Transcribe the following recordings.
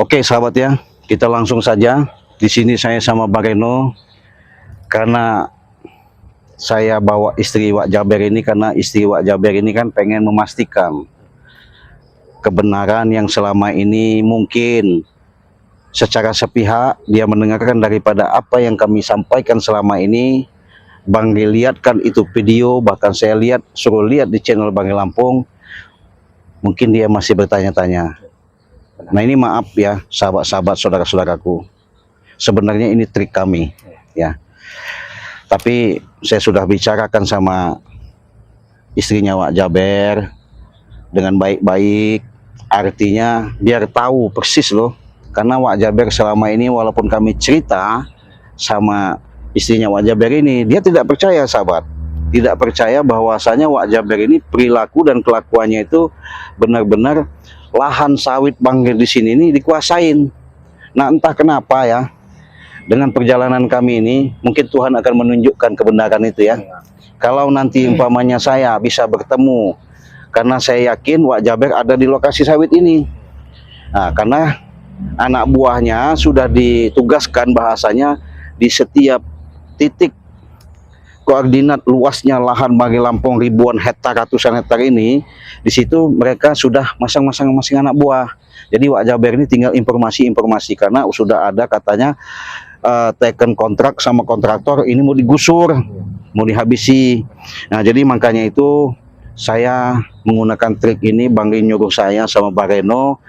Oke sahabat ya, kita langsung saja. Di sini saya sama Bareno karena saya bawa istri Wak Jaber ini karena istri Wak Jaber ini kan pengen memastikan kebenaran yang selama ini mungkin secara sepihak dia mendengarkan daripada apa yang kami sampaikan selama ini. Bang lihatkan itu video, bahkan saya lihat, suruh lihat di channel Bang Lampung. Mungkin dia masih bertanya-tanya. Nah ini maaf ya sahabat-sahabat saudara-saudaraku, sebenarnya ini trik kami ya, tapi saya sudah bicarakan sama istrinya Wak Jaber dengan baik-baik, artinya biar tahu persis loh, karena Wak Jaber selama ini walaupun kami cerita sama istrinya Wak Jaber ini, dia tidak percaya sahabat, tidak percaya bahwasanya Wak Jaber ini perilaku dan kelakuannya itu benar-benar lahan sawit Bangger di sini ini dikuasain. Nah entah kenapa ya, dengan perjalanan kami ini mungkin Tuhan akan menunjukkan kebenaran itu ya. Kalau nanti umpamanya saya bisa bertemu, karena saya yakin Wak Jaber ada di lokasi sawit ini. Nah karena anak buahnya sudah ditugaskan bahasanya di setiap titik koordinat luasnya lahan Bangger Lampung ribuan hektar, ratusan hektar ini, di situ mereka sudah masing-masing anak buah. Jadi Wak Jaber ini tinggal informasi-informasi karena sudah ada katanya taken kontrak sama kontraktor ini mau digusur, mau dihabisi. Nah jadi makanya itu saya menggunakan trik ini. Bang nyuruh saya sama Bareno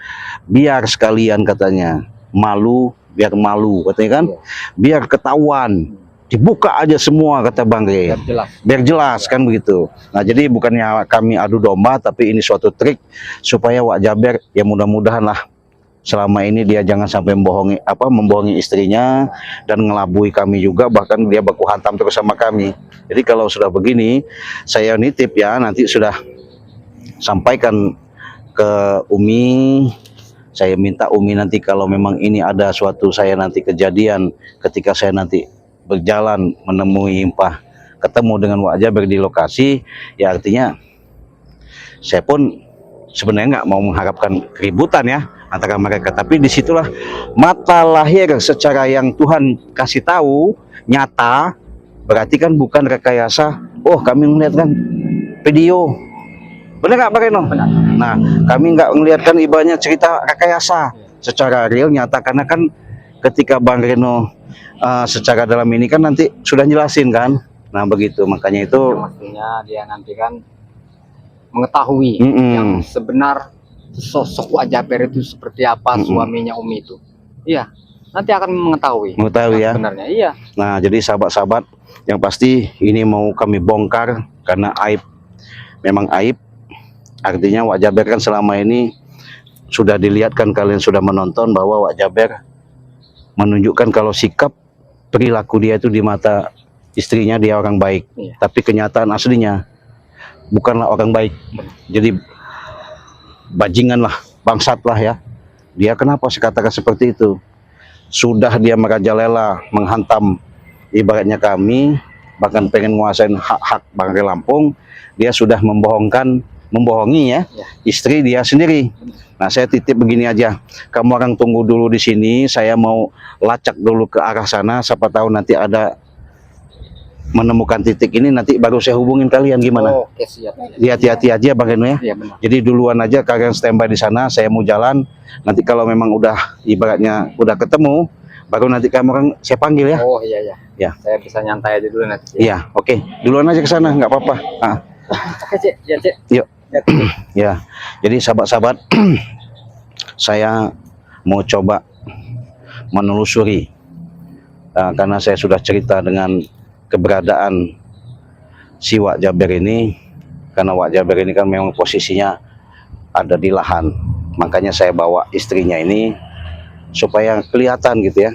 biar sekalian katanya malu, biar malu katanya kan, biar ketahuan. Dibuka aja semua kata Bang Re, biar jelas kan begitu. Nah jadi bukannya kami adu domba, tapi ini suatu trik supaya Wak Jaber ya mudah-mudahan lah selama ini dia jangan sampai membohongi istrinya dan ngelabui kami juga, bahkan dia baku hantam terus sama kami. Jadi kalau sudah begini saya nitip ya, nanti sudah sampaikan ke Umi. Saya minta Umi nanti kalau memang ini ada suatu saya nanti kejadian ketika saya nanti berjalan menemui ketemu dengan Wak Jaber di lokasi, ya artinya saya pun sebenarnya nggak mau mengharapkan keributan ya antara mereka, tapi disitulah mata lahir secara yang Tuhan kasih tahu nyata, berarti kan bukan rekayasa. Oh kami melihat kan video, benar nggak Pak Reno? Nah kami nggak melihatkan ibaratnya cerita rekayasa, secara real nyata, karena kan ketika Bang Reno secara dalam ini kan nanti sudah jelasin kan. Nah begitu, makanya itu ya, maksudnya dia nanti kan mengetahui yang sebenar sosok Wak Jaber itu seperti apa, suaminya Umi itu. Iya, nanti akan mengetahui ya sebenarnya. Iya. Nah jadi sahabat-sahabat, yang pasti ini mau kami bongkar karena aib, memang aib. Artinya Wak Jaber kan selama ini sudah dilihatkan, kalian sudah menonton bahwa Wak Jaber menunjukkan kalau sikap perilaku dia itu di mata istrinya dia orang baik, tapi kenyataan aslinya bukanlah orang baik. Jadi bajingan lah, bangsat lah ya dia. Kenapa saya katakan seperti itu? Sudah dia merajalela menghantam ibaratnya kami, bahkan pengen nguasain hak-hak Bangger Lampung. Dia sudah membohongi ya istri dia sendiri. Nah saya titip begini aja, kamu orang tunggu dulu di sini, saya mau lacak dulu ke arah sana, siapa tahu nanti ada menemukan titik ini, nanti baru saya hubungin kalian. Gimana? Oke, siap. Hati-hati aja Bang Reno ya. Iya, benar. Jadi duluan aja kalian standby di sana, saya mau jalan. Nanti kalau memang udah ibaratnya udah ketemu, baru nanti kamu orang saya panggil ya. Oh iya. Ya. Saya bisa nyantai aja dulu nanti. Iya, oke. Duluan aja ke sana, nggak apa-apa. Oke, Cik. Ya, Cik. Yuk. Ya, jadi sahabat-sahabat, saya mau coba menelusuri karena saya sudah cerita dengan keberadaan si Wak Jaber ini, karena Wak Jaber ini kan memang posisinya ada di lahan, makanya saya bawa istrinya ini supaya kelihatan gitu ya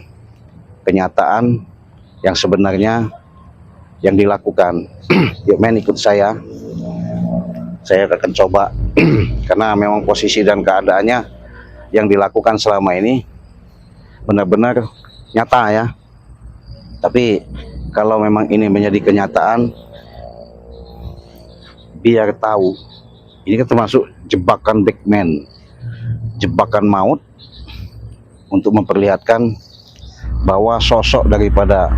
kenyataan yang sebenarnya yang dilakukan. Yuk men, ikut saya akan coba karena memang posisi dan keadaannya yang dilakukan selama ini benar-benar nyata ya. Tapi kalau memang ini menjadi kenyataan, biar tahu ini kan termasuk jebakan Batman, jebakan maut untuk memperlihatkan bahwa sosok daripada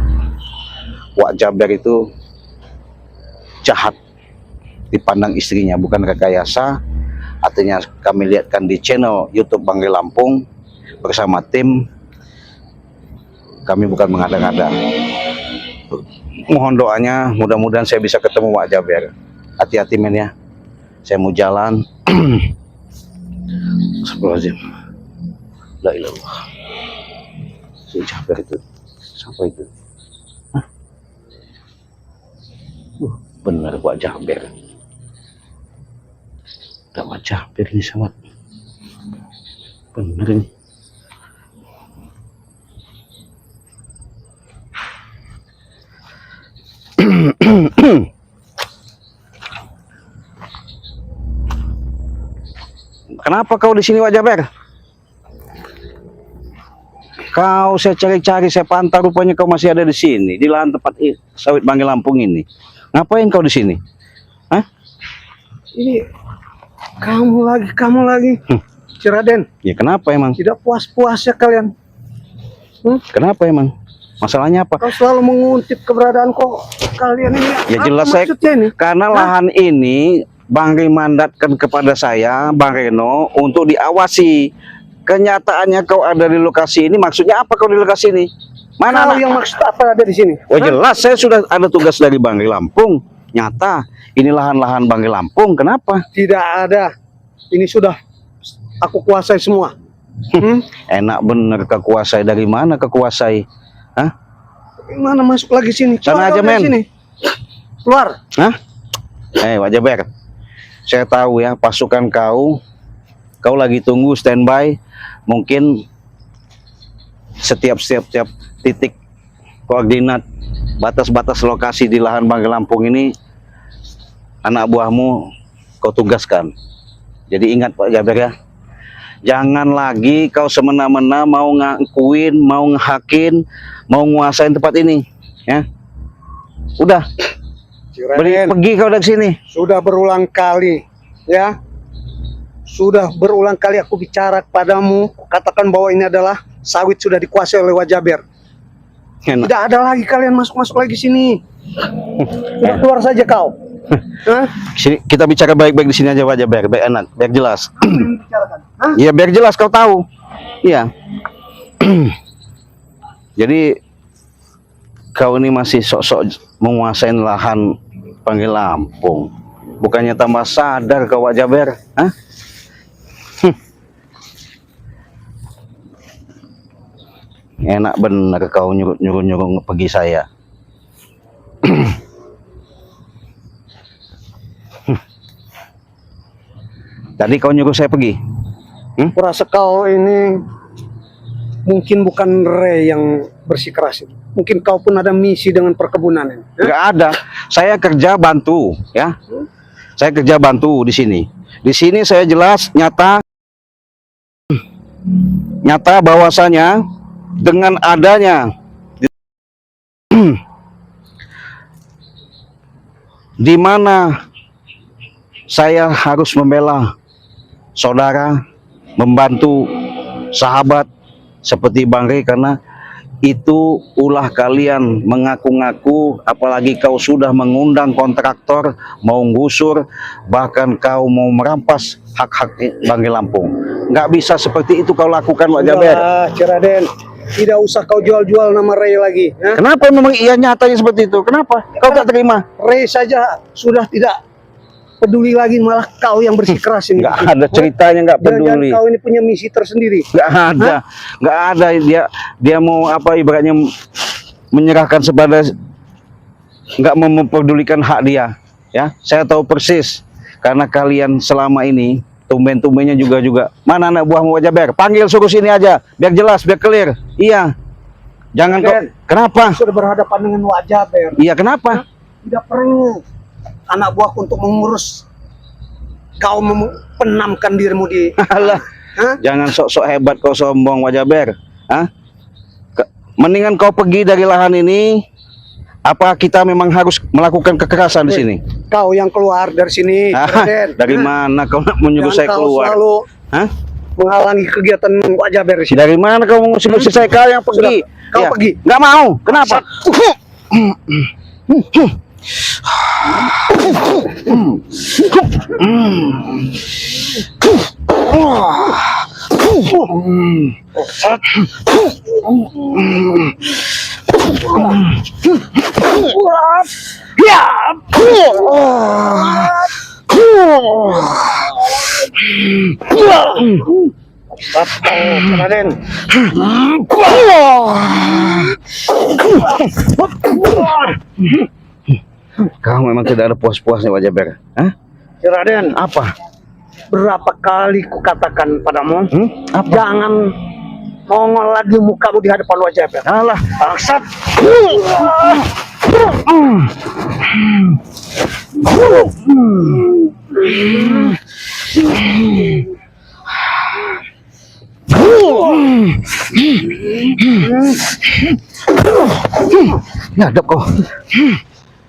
Wak Jaber itu jahat dipandang istrinya, bukan rekayasa. Artinya kami lihatkan di channel YouTube Banggai Lampung bersama tim, kami bukan mengada-ngada. Mohon doanya, mudah-mudahan saya bisa ketemu Wak Jaber. Hati-hati men ya, saya mau jalan. Astagfirullahaladzim, la ilaha illallah. Si Jaber itu siapa itu? Hah? Benar Wak Jaber. Ada Wak Jaber ini sangat benar ini. Kenapa kau di sini Wak Jaber? Kau saya cari-cari, saya pantau, rupanya kau masih ada di sini, di lahan tempat sawit Banggai Lampung ini. Ngapain kau di sini? Hah? Ini kamu lagi, Ciraden. Ya kenapa emang? Tidak puas-puasnya kalian. Kenapa emang? Masalahnya apa? Kau selalu menguntip keberadaan kok kalian ini. Ya Apa jelas saya, maksudnya ini? karena lahan ini Banggai mandatkan kepada saya, Bang Reno, untuk diawasi. Kenyataannya kau ada di lokasi ini, maksudnya apa kau di lokasi ini? Mana Kau anak? yang maksud apa ada di sini? Oh jelas, saya sudah ada tugas dari Banggai Lampung. Nyata, ini lahan-lahan Banggai Lampung, kenapa? Tidak ada. Ini sudah aku kuasai semua. Enak bener kekuasai, dari mana kekuasai? Hah? Gimana masuk lagi sini? Sana aja, Keluar dari men. sini. Keluar. Hah? Wak Jaber, saya tahu ya pasukan kau lagi tunggu standby, mungkin setiap titik koordinat batas-batas lokasi di lahan Banggai Lampung ini anak buahmu kau tugaskan. Jadi ingat Pak Jaber ya, jangan lagi kau semena-mena mau ngakuin, mau ngehakin, mau nguasain tempat ini ya. Udah, pergi kau dari sini. Sudah berulang kali, ya. Sudah berulang kali aku bicara kepadamu, katakan bahwa ini adalah sawit sudah dikuasai oleh Wak Jaber. Enak. Tidak ada lagi kalian masuk-masuk lagi sini. Sudah keluar saja kau. Hah? Sini, kita bicara baik-baik di sini aja Pak Jaber, biar enak, biar jelas. Apa yang dibicarakan? Hah? Iya biar jelas kau tahu. Iya. Jadi kau ini masih sok-sok menguasai lahan Banggai Lampung. Bukannya tambah sadar kau Wak Jaber, hah? Enak bener kau nyuruh pergi saya. Tadi kau nyuruh saya pergi. Kurasa kau ini mungkin bukan Ray yang bersikeras itu. Mungkin kau pun ada misi dengan perkebunan ini. Nggak ada. Saya kerja bantu, ya. Saya kerja bantu di sini. Di sini saya jelas nyata bahwasanya dengan adanya di mana saya harus membela saudara, membantu sahabat seperti Bang Rey, karena itu ulah kalian mengaku-ngaku, apalagi kau sudah mengundang kontraktor mau gusur, bahkan kau mau merampas hak-hak Banggai Lampung. Nggak bisa seperti itu kau lakukan Wak Jaber. Ciraden, tidak usah kau jual-jual nama Ray lagi. Ya? Kenapa memang iya nyatanya seperti itu? Kenapa kau tak terima? Ray saja sudah tidak peduli lagi, malah kau yang bersikeras ini. Nggak ada ceritanya, nggak peduli. Kau ini punya misi tersendiri. Nggak ada, nggak ada. Dia mau apa, ibaratnya menyerahkan kepada, nggak mau mempedulikan hak dia. Ya, saya tahu persis karena kalian selama ini tumben-tumbennya juga mana anak buahmu Wak Jaber? Panggil, suruh sini aja, biar jelas, biar clear. Iya, jangan kau. Kenapa? Sudah berhadapan dengan Wak Jaber. Iya, kenapa? Tidak perlu anak buahku untuk mengurus. Kau mempenamkan dirimu di. Alah, jangan sok-sok hebat kau, sombong Wak Jaber. Hah? Mendingan kau pergi dari lahan ini. Apa kita memang harus melakukan kekerasan di sini? Kau yang keluar dari sini. Raden. Dari mana kau nak menyuruh Dan saya kau keluar? Selalu Hah? menghalangi kegiatan Wak Jaber. Dari mana kau mengusir-usir saya? Kau yang pergi. Kau pergi. Nggak mau. Kenapa? Raden. Kau memang tidak ada puas-puasnya Wak Jaber. Hah? Raden, Apa? berapa kali kukatakan padamu, Apa? jangan nongol lagi mukamu di hadapan Wak Jaber. Alah. Bangsat. Ya, dok kok.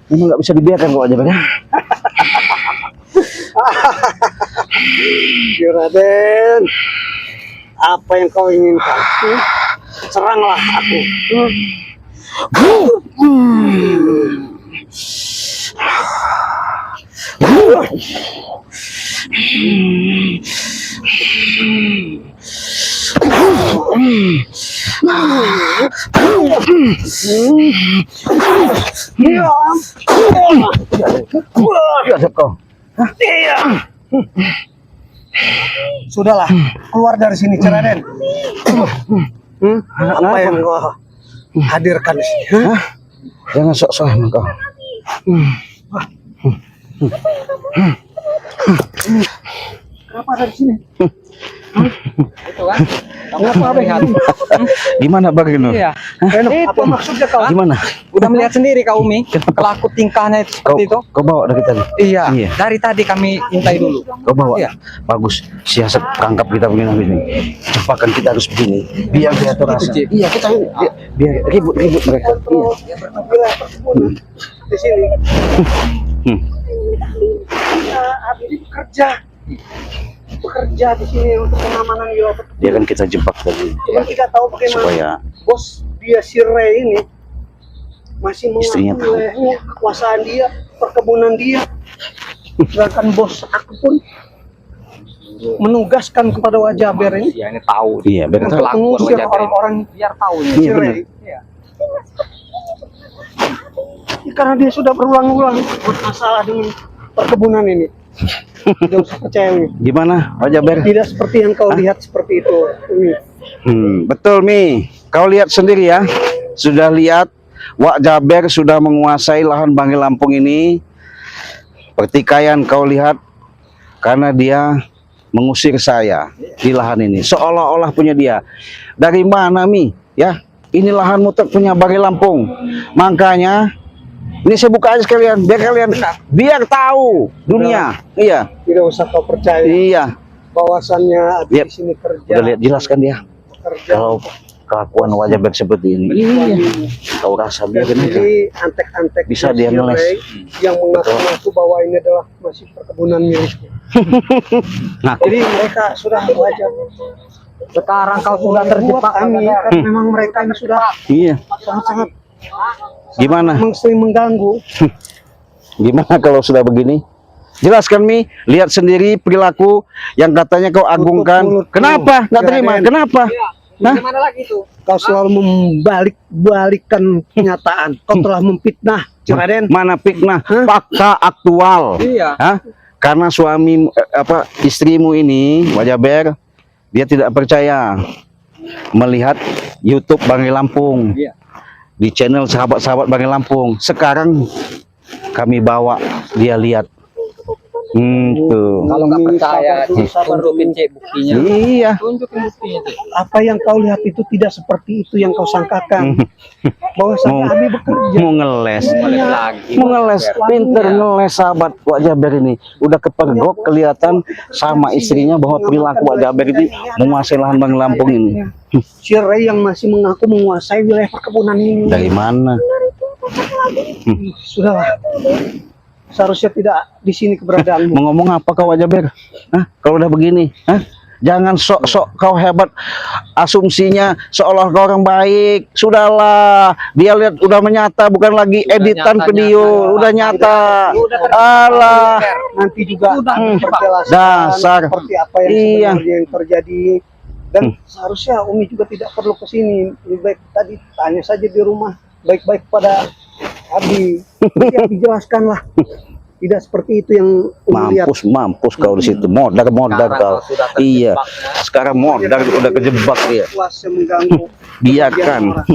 Memang nggak bisa dibiarkan kok Wak Jaber. Raden, apa yang kau inginkan? Seranglah aku. Ya, dok kok. Sudahlah, keluar dari sini, Raden. Apa yang kau hadirkan di sini? Hah? Jangan sok-sok emang kau. Kenapa ada di sini? Itu kan. Kamu melihat. Gimana bagaimana? Iya. Apa maksudnya kau? Gimana? Udah melihat sendiri kau Umi. Pelaku tingkahnya itu Kau, seperti itu. kau bawa dari tadi? Iya. Iya. Dari tadi kami intai dulu. Kau bawa? Iya. Bagus. Siasat perangkap kita begini. Jebakan kita harus begini. Biar dia terasa. Cik. Iya, kita biar ribut mereka. Iya. Di sini. Hmm. Abi bekerja di sini untuk pengamanan wilayah. Dia kan kita jebak tadi. Cuma tidak tahu bagaimana Supaya bos dia si Ray ini masih Istrinya mengakui tahu. wilayahnya, kekuasaan dia, perkebunan dia. Sedangkan bos aku pun menugaskan kepada Wak Jaber ini Iya ini tahu. iya, biar untuk tahu. Pelaku mengusir Wak Jaber. orang-orang Biar tahu Iya, si benar. Ray. Iya. Ya, karena dia sudah berulang-ulang buat masalah dengan perkebunan ini. Tidak usah percaya ini. Gimana Wak Jaber? Tidak seperti yang kau lihat seperti itu. Ini. Betul Mi. Kau lihat sendiri ya. Sudah lihat Wak Jaber sudah menguasai lahan Bangil Lampung ini. Pertikaian kau lihat karena dia mengusir saya di lahan ini. Seolah-olah punya dia. Dari mana Mi? Ya, ini lahanmu punya Bangil Lampung. Makanya ini saya buka aja sekalian biar kalian biar tahu dunia. Iya, Tidak usah kau percaya iya. bahwasannya Abi Lihat. di sini kerja. Udah lihat jelas kan dia. Kerja. Kalau kelakuan Wak Jaber seperti ini, kau rasa biarin aja. Jadi antek-antek Bisa dia si ngeles. Ray yang mengaku-ngaku bahwa ini adalah masih perkebunan miliknya. Nah, Jadi mereka sudah wajar. Sekarang kau sudah terjebak kami kan memang mereka ini sudah iya. sangat-sangat Gimana? sering mengganggu. Gimana kalau sudah begini? Jelaskan Mi, lihat sendiri perilaku yang katanya kau agungkan. mulutmu. Kenapa? Nggak Ya, terima? Den. Kenapa? Hah? Gimana lagi tuh? Kau selalu membalik-balikkan kenyataan. Kau telah memfitnah, Raden. Mana fitnah? Hah? Fakta aktual. Iya. Hah? Karena suami istrimu ini, Wak Jaber, dia tidak percaya melihat YouTube Bangil Lampung. Iya. Di channel sahabat-sahabat Bangil Lampung. Sekarang kami bawa dia lihat. Tuh. Kalau nggak percaya, Sabar dulu, Cik, sabar tunjukin dulu. Cik buktinya. Iya. Tunjukin buktinya Cik. Apa yang kau lihat itu tidak seperti itu yang kau sangkakan. Bahwasanya Mau- Abi bekerja. Mau ngeles. Balik lagi. Mau ngeles, pinter ngeles sahabat Wak Jaber ini. Udah kepergok kelihatan sama istrinya bahwa perilaku Wak Jaber itu menguasai lahan Bangil Lampung ini. Si Ray yang masih mengaku menguasai wilayah perkebunan ini. Dari mana? Sudahlah. Seharusnya tidak di sini keberadaanmu. Mau ngomong apa kau Wak Jaber? Hah? Kalau udah begini, hah? Jangan sok-sok kau hebat, asumsinya seolah kau orang baik. Sudahlah, dia lihat udah menyata, bukan lagi Udah editan nyata, video, nyata. udah nyata. Udah Alah, Nanti juga Udah penjelasan dasar. seperti apa yang Iya. sebenarnya yang terjadi. Dan seharusnya Umi juga tidak perlu ke sini. Lebih baik tadi tanya saja di rumah baik-baik pada Abi. Nanti Abi jelaskanlah. Tidak seperti itu yang Umi lihat. mampus kau di situ, modar Sekarang kau. kau sudah Iya, terjebak, sekarang modar udah kejebak dia. Kuasa mengganggu. Biarkan. pekerjaan orang.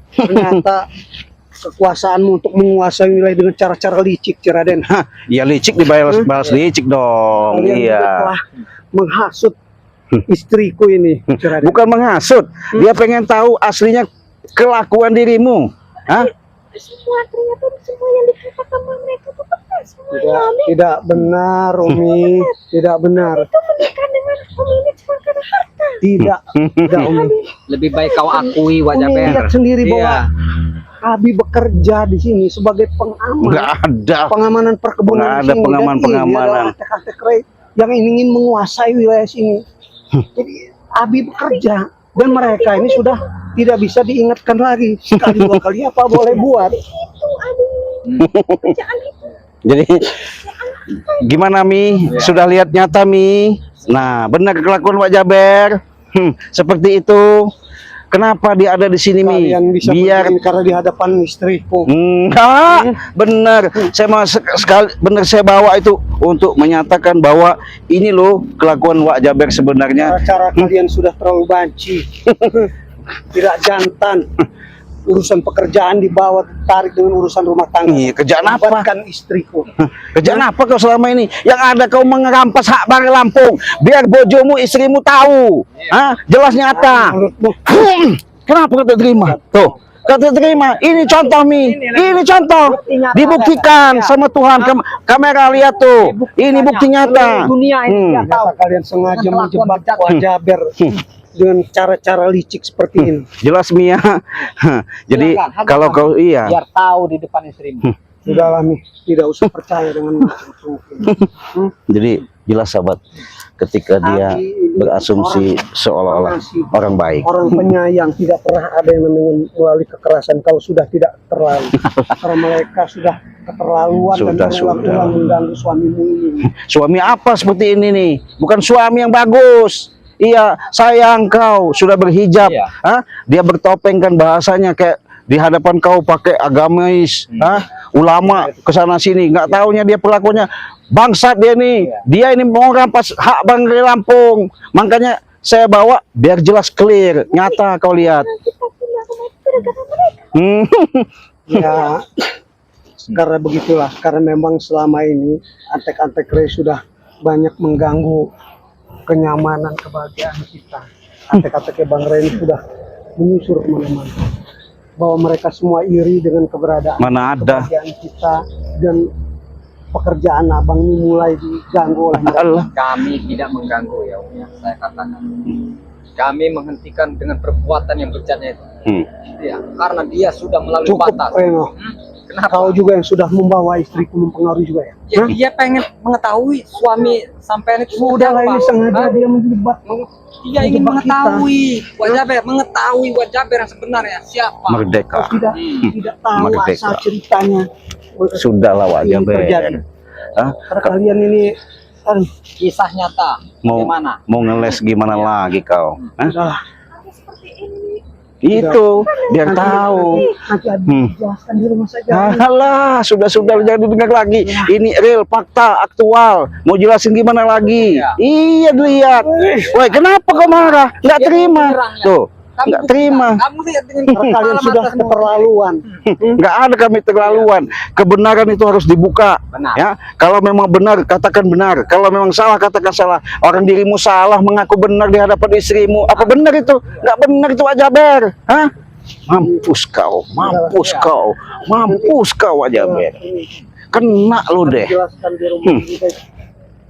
Ternyata kekuasaanmu untuk menguasai wilayah dengan cara-cara licik, Raden. Ya licik balas licik dong. Kalian juga Iya. telah menghasut istriku ini, Raden. Bukan menghasut, dia pengen tahu aslinya kelakuan dirimu. Hah? Semua ternyata semua yang dikatakan mereka itu benar semuanya. Tidak benar, Umi. Tidak benar. Itu menikah dengan Om ini cuma karena harta. Tidak, Umi. lebih baik kau akui wajah Umi lihat Ber. sendiri bahwa Iya. Abi bekerja di sini sebagai pengaman. Nggak ada. Pengamanan perkebunan Nggak di ada sini. Dan pengaman-pengamanan. ini adalah antek-antek rakyat yang ingin menguasai wilayah sini. Jadi Abi bekerja dan mereka ini sudah tidak bisa diingatkan lagi. Sekali dua kali apa boleh buat. Itu aduh kerjaan itu. Jadi gimana Mi? Sudah lihat nyata Mi? Nah, benar kelakuan Wak Jaber. Seperti itu. Kenapa dia ada di sini Mi? Kalian bisa Biar bermain karena di hadapan istriku. enggak, benar. Saya mau sekali benar saya bawa itu untuk menyatakan bahwa ini loh kelakuan Wak Jaber sebenarnya. Cara-cara kalian sudah terlalu banci. Tidak jantan. Urusan pekerjaan dibawa tarik dengan urusan rumah tangga. Iya, kerjaan apa? Libatkan istriku. Kerjaan apa kau selama ini? Yang ada kau mengerampas hak Bang Lampung. Biar bojomu, istrimu tahu. Hah? Jelas nyata. Menurutmu Kenapa kau tak terima? Tuh, kau tak terima. Ini contoh Mi. Ini contoh. Dibuktikan sama Tuhan. Kamera lihat tuh. Ini bukti nyata. Dunia ini dia tahu. ternyata kalian sengaja Kelakuan menjebak bejat. Wak Jaber dengan cara-cara licik seperti ini. Jelas Mi ya. Jadi Silakan, hadapkan. kalau kau iya. Biar tahu di depan istrimu. Sudahlah Mi, tidak usah percaya dengan macam-macam. Jadi jelas sahabat. Ketika dia Abi ini berasumsi seolah-olah orang baik. orang penyayang, tidak pernah ada yang namanya melalui kekerasan kalau sudah tidak terlalu. Karena mereka sudah keterlaluan dan berulang-ulang mengganggu suamimu ini. Suami apa seperti ini nih? Bukan suami yang bagus. Iya, sayang kau sudah berhijab. Iya. Hah? Dia bertopeng kan bahasanya kayak di hadapan kau pakai agamis, ulama kesana sini. Nggak taunya dia pelakunya bangsat dia nih. Iya. Dia ini mau rampas hak Bang Lampung. Makanya saya bawa biar jelas clear, nyata kau lihat. Kita punya rumah itu gara-gara mereka. Ya, karena begitulah. Karena memang selama ini antek-antek Ray sudah banyak mengganggu kenyamanan kebahagiaan kita. Antek-anteknya Bang Ray ini sudah menyusur kemana-mana. Bahwa mereka semua iri dengan keberadaan Mana ada? kebahagiaan kita dan pekerjaan abang ini mulai diganggu oleh mereka. Allah. Kami tidak mengganggu ya Om, ya, saya katakan. Kami menghentikan dengan perbuatan yang bejatnya itu. Ya, karena dia sudah melalui Cukup batas. Reno. Kenapa? Kau juga yang sudah membawa istriku mempengaruhi juga ya. Ya, dia pengen mengetahui suami sampean itu Sudah lah ini sengaja Hah? dia menjebak. Dia ingin menjebak kita. mengetahui wajah Ber, mengetahui wajah Ber yang sebenarnya siapa. Merdeka. Kau tidak tahu Merdeka. asal ceritanya. Sudahlah Wak Ini Jaber. terjadi. Hah? Karena kalian ini aduh, Kisah nyata. Mau Bagaimana? mau ngeles gimana lagi kau? Hah? sudahlah. Ada seperti ini. Itu biar tahu. Nanti Abi jelaskan di rumah saja. Alah, sudah jangan didengar lagi. Ini real, fakta, aktual. Mau jelasin gimana lagi? Ya. Iya, lihat. Woi, kenapa kau marah? Nggak terima. Tuh, Kamu nggak buktikan. terima. Kamu lihat dengan Karena kalian kepala sudah matamu. keterlaluan. Nggak ada kami terlaluan. Kebenaran itu harus dibuka. Benar. Ya, kalau memang benar, katakan benar. Kalau memang salah, katakan salah. Orang dirimu salah, mengaku benar di hadapan istrimu. Apa benar itu? Nggak benar itu Wak Jaber. Hah? Mampus kau, mampus kau, mampus kau Wak Jaber. Kena lu deh. Jelaskan di rumah.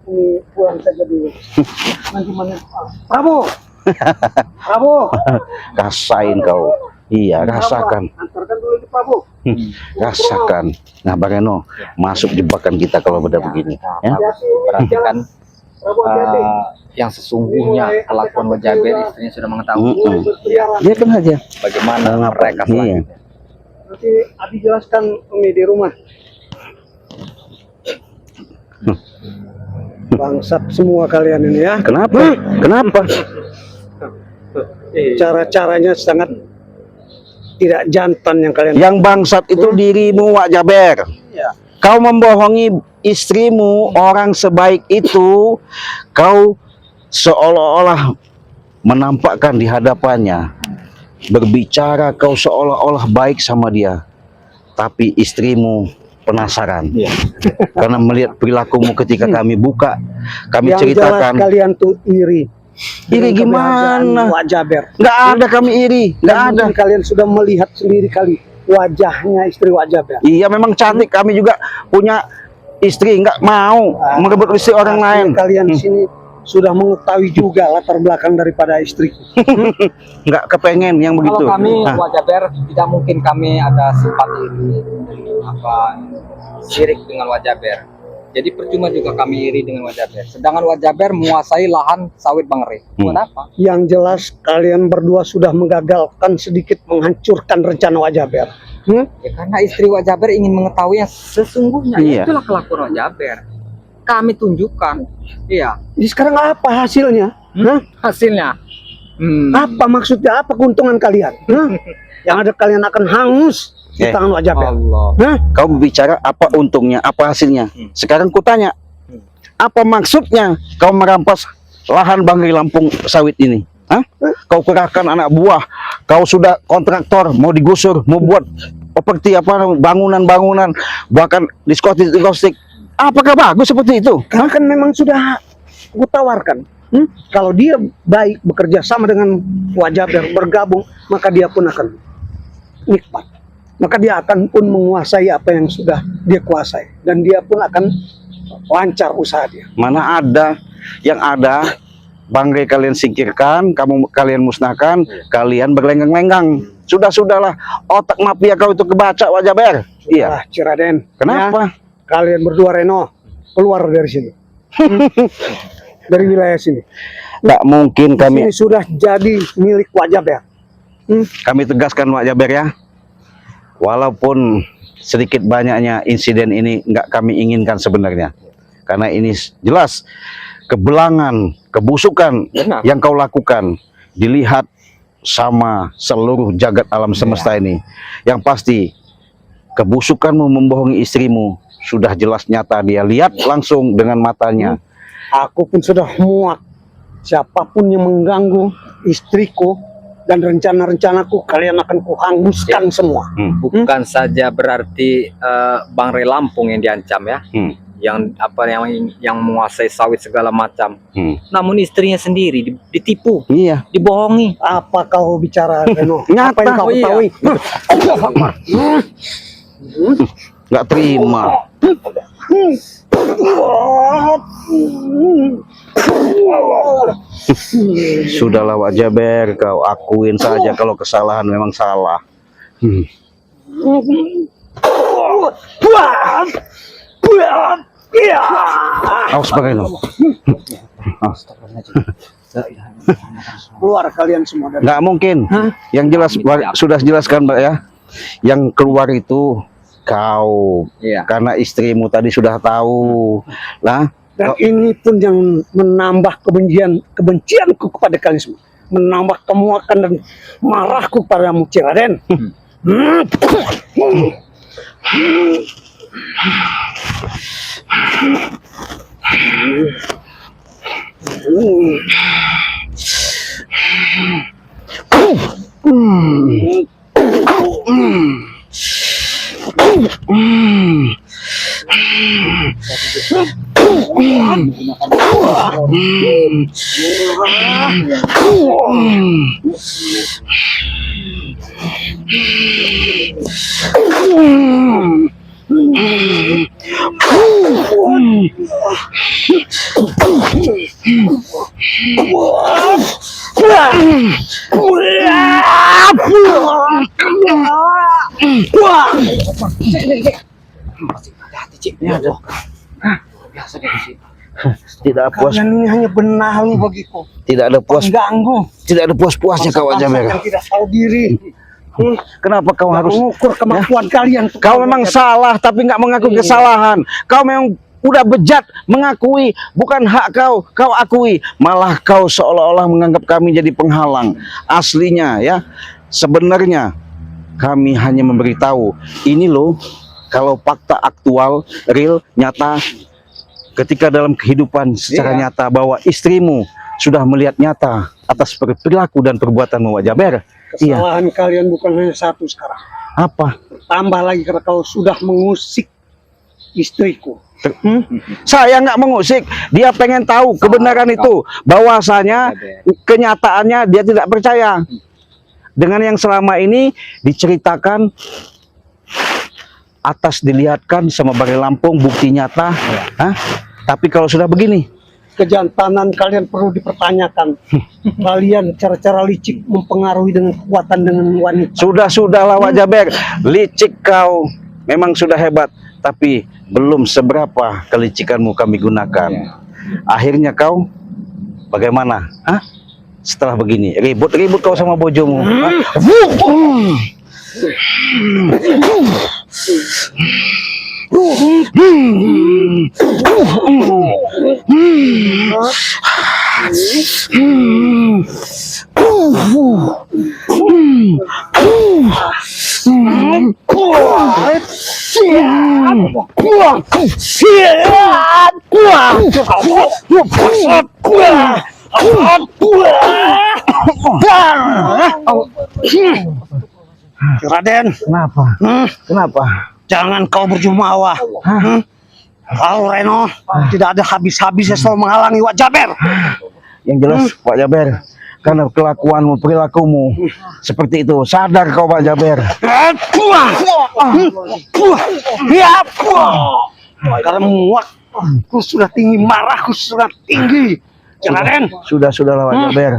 Ini pulang saja dulu. Nanti mana? Prabu. Prabu. Rasain kau. Iya, rasakan. Antarkan dulu di Prabu. Rasakan. Nah, Bang Eno, masuk jebakan kita kalau udah begini. Ya? Perhatikan yang sesungguhnya kelakuan Wajaber, istrinya sudah mengetahui. Dia kan aja. Bagaimana Kenapa? mereka Iya. selanjutnya. Nanti Adi jelaskan Umi di rumah. Bangsat semua kalian ini ya. Kenapa? Kenapa? Cara-caranya sangat tidak jantan yang kalian. Yang bangsat itu dirimu, Wak Jaber. Kau membohongi istrimu, orang sebaik itu, kau seolah-olah menampakkan di hadapannya, berbicara kau seolah-olah baik sama dia, tapi istrimu penasaran. Karena melihat perilakumu ketika kami buka, kami Yang jelas ceritakan. kalian tuh iri. Iri Dengan kebahagiaan gimana? Wak Jaber. Nggak ada kami iri, nggak Dan ada. mungkin kalian sudah melihat sendiri kali wajahnya istri Wak Jaber. Iya memang cantik, kami juga punya istri, nggak mau merebut istri orang Artinya lain. Kalian di sini sudah mengetahui juga latar belakang daripada istriku. Nggak kepengen yang begitu. Kalau kami Nah, Wajaber, tidak mungkin kami ada sifat iri, sirik dengan Wajaber. Jadi percuma juga kami iri dengan Wajaber. Sedangkan Wajaber menguasai lahan sawit Bang Rey. Buat apa? Yang jelas kalian berdua sudah menggagalkan sedikit menghancurkan rencana Wak Jaber. Ya, karena istri Wajaber ingin mengetahui yang sesungguhnya. Iya. Itulah kelakuan Wajaber. Kami tunjukkan. Iya. Jadi sekarang apa hasilnya? Hasilnya. Apa maksudnya? Apa keuntungan kalian? Yang ada kalian akan hangus di tangan Wak Jaber. Allah. kau bicara apa untungnya, apa hasilnya? Sekarang kutanya, apa maksudnya kau merampas lahan Bang Rey Lampung sawit ini? Hah? Kau kerahkan anak buah, kau sudah kontraktor, mau digusur, mau buat seperti apa bangunan-bangunan, bahkan diskotik. Apakah bagus seperti itu? Karena kan memang sudah kutawarkan. Kalau dia baik bekerja sama dengan Wak Jaber, bergabung, maka dia pun akan nikmat. Maka dia akan pun menguasai apa yang sudah dia kuasai. Dan dia pun akan lancar usaha dia. Mana ada, yang ada Bang Rey kalian singkirkan, kalian musnahkan, kalian berlenggang-lenggang. Sudahlah, otak mafia kau itu kebaca Wak Jaber. Iya. Ah, Ciraden. Kenapa? Ya, kalian berdua Reno, keluar dari sini. Dari wilayah sini. Nggak mungkin Ini sudah jadi milik Wak Jaber. kami tegaskan Wak Jaber ya. Walaupun sedikit banyaknya insiden ini nggak kami inginkan sebenarnya. Karena ini jelas kebelangan, kebusukan Benar. yang kau lakukan dilihat sama seluruh jagat alam semesta ini. Yang pasti kebusukanmu membohongi istrimu sudah jelas nyata, dia lihat langsung dengan matanya. Aku pun sudah muak. Siapapun yang mengganggu istriku dan rencana-rencanaku, kalian akan kuhanguskan semua. Bukan saja berarti Bang Rey Lampung yang diancam ya. Yang menguasai sawit segala macam. Namun istrinya sendiri ditipu, Iya. dibohongi. Apa kau bicara, Reno? Nyata. Apa yang kau Oh, iya. ketahui? Nggak terima. Sudahlah Wak Jaber, kau akuin saja kalau kesalahan memang salah. Awas pakai lo. Keluar kalian semua dari. Nggak mungkin. Yang jelas sudah jelaskan Mbak ya. Yang keluar itu kau. Iya. Karena istrimu tadi sudah tahu. Lah, Dan ini pun yang menambah kebencianku kepada kalian semua. Menambah kemuakan dan marahku padamu, Ciraden. Tidak puas, Kalian ini hanya benalu bagiku. tidak ada puas, Mengganggu. tidak ada puas-puasnya kau Wak Jaber. Yang tidak tahu diri. Kenapa kau harus? mengukur kemampuan kalian. Kau memang salah tapi nggak mengakui kesalahan. Kau memang udah bejat mengakui, bukan hak kau akui. Malah kau seolah-olah menganggap kami jadi penghalang. Aslinya ya, sebenarnya kami hanya memberitahu ini loh, kalau fakta aktual, real, nyata, ketika dalam kehidupan secara nyata bahwa istrimu sudah melihat nyata atas perilaku dan perbuatanmu Wak Jaber. Iya. Kesalahan kalian bukan hanya satu sekarang. Apa? Tambah lagi karena kau sudah mengusik istriku. Saya nggak mengusik, dia pengen tahu kebenaran itu, bahwasanya kenyataannya dia tidak percaya dengan yang selama ini diceritakan, atas dilihatkan sama Bari Lampung bukti nyata. Hah? Tapi kalau sudah begini, Kejantanan kalian perlu dipertanyakan. Kalian cara-cara licik mempengaruhi dengan kekuatan dengan wanita. sudahlah Wak Jaber, licik kau memang sudah hebat, tapi belum seberapa kelicikanmu kami gunakan. Akhirnya kau bagaimana? Hah? Setelah begini, ribut kau sama bojomu. Hah? Raden, Kenapa? Kenapa? jangan kau berjumawa. Kau Reno tidak ada habis-habisnya selalu menghalangi Wak Jaber. Yang jelas Pak Jaber, karena kelakuanmu, perilakumu seperti itu, sadar kau Pak Jaber. Karena muakku sudah tinggi, marahku sudah tinggi. Raden, Sudahlah Pak Jaber.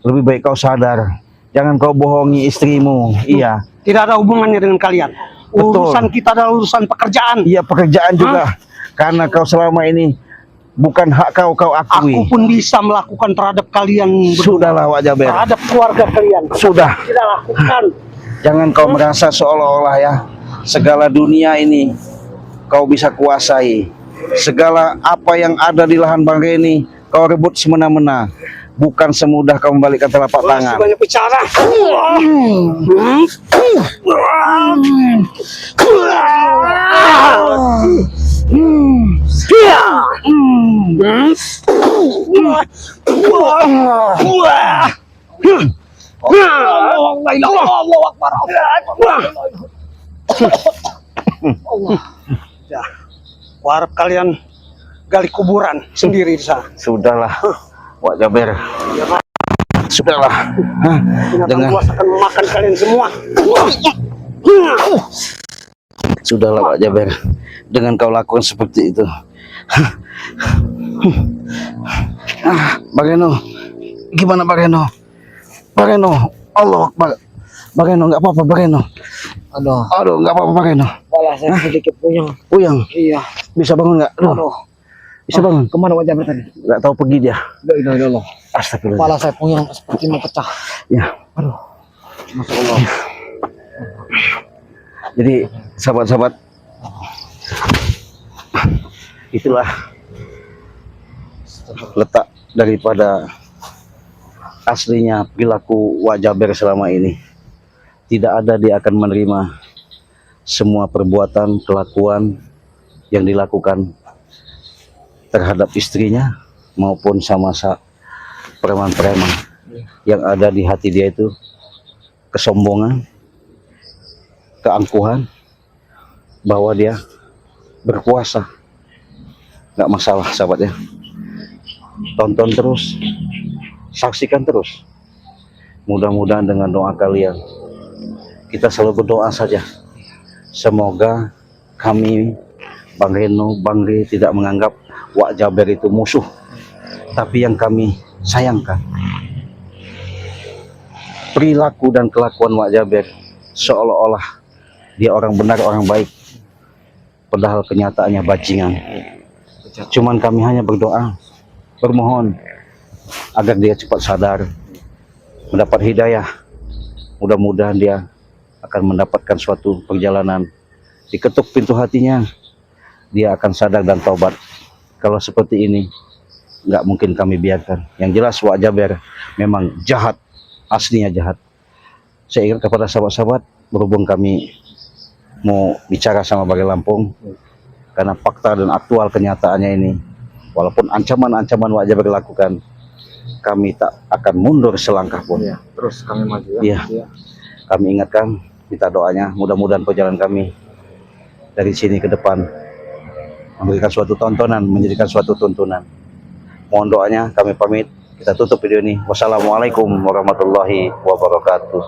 Lebih baik kau sadar. Jangan kau bohongi istrimu. Iya. tidak ada hubungannya dengan kalian. Betul. Urusan kita adalah urusan pekerjaan. Iya, pekerjaan juga. Karena kau selama ini bukan hak kau akui. Aku pun bisa melakukan terhadap kalian berdua, Sudahlah Wak Jaber. terhadap keluarga kalian. Sudah. Tidak lakukan. Jangan kau merasa seolah-olah ya, segala dunia ini kau bisa kuasai. Segala apa yang ada di lahan Bang Reni kau rebut semena-mena. Bukan semudah kau membalikkan telapak tangan. Banyak bicara. Harap kalian gali kuburan sendiri di sana. Sudahlah, Wak Jaber. Sudahlah. Hah, Binatang dengan buas akan memakan kalian semua. sudahlah Wak Jaber. Dengan kau lakukan seperti itu. Bang Reno, gimana Bang Reno? Bang Reno, Allah Akbar. Bang Reno, nggak apa-apa Bang Reno. Aduh, nggak apa-apa Bang Reno. Kepala saya sedikit puyeng. Puyeng, Iya. bisa bangun nggak? Aduh, bisa bangun? Kemana Wak Jaber tadi? Nggak tahu pergi dia. Kepala Astagfirullah. saya puyeng seperti mau pecah. Ya. Aduh. Masya Allah. Jadi sahabat-sahabat, itulah letak daripada aslinya perilaku Wak Jaber selama ini. Tidak ada dia akan menerima semua perbuatan, kelakuan yang dilakukan terhadap istrinya maupun sama preman-preman. Yang ada di hati dia itu kesombongan, keangkuhan, bahwa dia berkuasa. Nggak masalah sahabat ya. Tonton terus, saksikan terus. Mudah-mudahan dengan doa kalian, kita selalu berdoa saja. Semoga kami, Bang Reno, Bang Re tidak menganggap Wak Jaber itu musuh. Tapi yang kami sayangkan, perilaku dan kelakuan Wak Jaber seolah-olah dia orang benar, orang baik. Padahal kenyataannya bajingan. Cuman kami hanya berdoa, bermohon agar dia cepat sadar, mendapat hidayah. Mudah-mudahan dia akan mendapatkan suatu perjalanan. Diketuk pintu hatinya, dia akan sadar dan taubat. Kalau seperti ini, nggak mungkin kami biarkan. Yang jelas Wak Jaber memang jahat, aslinya jahat. Saya ingat kepada sahabat-sahabat, berhubung kami mau bicara sama Bagi Lampung, karena fakta dan aktual kenyataannya ini, walaupun ancaman-ancaman Wak Jaber lakukan, kami tak akan mundur selangkah pun. Iya, terus kami maju ya. Iya. Iya. Kami ingatkan, minta doanya, mudah-mudahan perjalanan kami dari sini ke depan memberikan suatu tontonan, menjadikan suatu tuntunan. Mohon doanya, kami pamit. Kita tutup video ini. Wassalamualaikum warahmatullahi wabarakatuh.